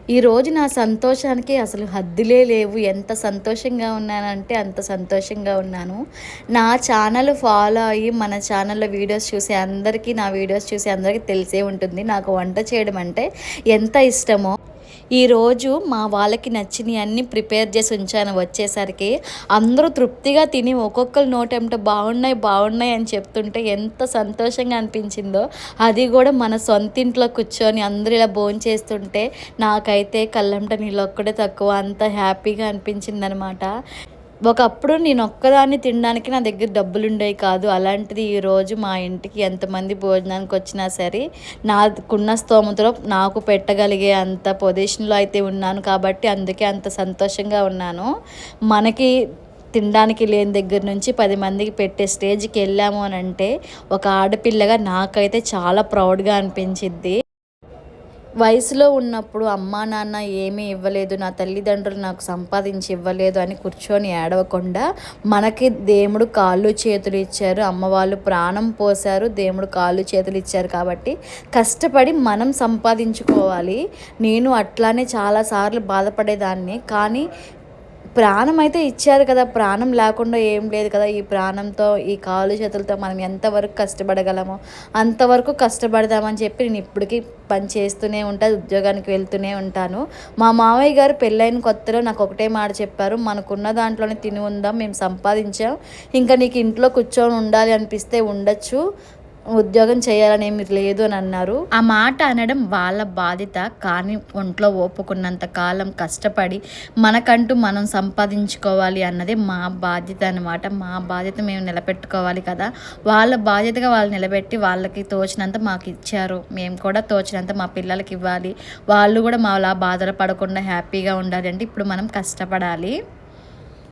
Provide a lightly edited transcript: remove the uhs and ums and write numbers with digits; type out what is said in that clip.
ఈరోజు నా సంతోషానికి అసలు హద్దులే లేవు. ఎంత సంతోషంగా ఉన్నానంటే అంత సంతోషంగా ఉన్నాను. నా ఛానల్ ఫాలో అయ్యి మన ఛానల్‌లో వీడియోస్ చూసే అందరికీ, నా వీడియోస్ చూసే అందరికీ తెలిసే ఉంటుంది నాకు వంట చేయడం అంటే ఎంత ఇష్టమో. ఈరోజు మా వాళ్ళకి నచ్చినయన్నీ ప్రిపేర్ చేసి ఉంచాను. వచ్చేసరికి అందరూ తృప్తిగా తిని ఒక్కొక్కరు నోటెంట బాగున్నాయి, బాగున్నాయి అని చెప్తుంటే ఎంత సంతోషంగా అనిపించిందో. అది కూడా మన సొంతింట్లో కూర్చొని అందరూ ఇలా భోంచేస్తుంటే నాకైతే కళ్ళెంట నీళ్ళొక్కడే తక్కువ. అంత హ్యాపీగా అనిపించిందనమాట. ఒకప్పుడు నేను ఒక్కదాన్ని తినడానికి నా దగ్గర డబ్బులుండేవి కాదు. అలాంటిది ఈరోజు మా ఇంటికి ఎంతమంది భోజనానికి వచ్చినా సరే నాకున్న స్తోమతలో నాకు పెట్టగలిగే అంత పొజిషన్‌లో అయితే ఉన్నాను కాబట్టి అందుకే అంత సంతోషంగా ఉన్నాను. మనకి తినడానికి లేని దగ్గర నుంచి 10 మందికి పెట్టే స్టేజ్‌కి వెళ్ళాము అనంటే ఒక ఆడపిల్లగా నాకైతే చాలా ప్రౌడ్‌గా అనిపించిద్ది. వయసులో ఉన్నప్పుడు అమ్మా నాన్న ఏమీ ఇవ్వలేదు, నా తల్లిదండ్రులు నాకు సంపాదించి ఇవ్వలేదు అని కూర్చొని ఏడవకుండా మనకి దేవుడు కాళ్ళు చేతులు ఇచ్చారు, అమ్మ వాళ్ళు ప్రాణం పోశారు, దేవుడు కాళ్ళు చేతులు ఇచ్చారు కాబట్టి కష్టపడి మనం సంపాదించుకోవాలి. నేను అట్లానే చాలాసార్లు బాధపడేదాన్ని. కానీ ప్రాణం అయితే ఇచ్చారు కదా, ప్రాణం లేకుండా ఏం లేదు కదా. ఈ ప్రాణంతో ఈ కాళ్ళు చేతులతో మనం ఎంతవరకు కష్టపడగలమో అంతవరకు కష్టపడదామని చెప్పి నేను ఇప్పటికీ పని చేస్తూనే ఉంటాను, ఉద్యోగానికి వెళ్తూనే ఉంటాను. మా మామయ్య గారు పెళ్ళైన కొత్తలో నాకు ఒకటే మాట చెప్పారు, మనకున్న దాంట్లోనే తిని ఉందాం, మేము సంపాదించాం, ఇంకా నీకు ఇంట్లో కూర్చొని ఉండాలి అనిపిస్తే ఉండొచ్చు, ఉద్యోగం చేయాలనేమి లేదు అని అన్నారు. ఆ మాట అనడం వాళ్ళ బాధ్యత. కానీ ఒంట్లో ఓపుకున్నంత కాలం కష్టపడి మనకంటూ మనం సంపాదించుకోవాలి అన్నది మా బాధ్యత అనమాట. మా బాధ్యత మేము నిలబెట్టుకోవాలి కదా. వాళ్ళ బాధ్యతగా వాళ్ళు నిలబెట్టి వాళ్ళకి తోచినంత మాకు ఇచ్చారు. మేము కూడా తోచినంత మా పిల్లలకి ఇవ్వాలి. వాళ్ళు కూడా మాలా బాధలు పడకుండా హ్యాపీగా ఉండాలి అంటే ఇప్పుడు మనం కష్టపడాలి.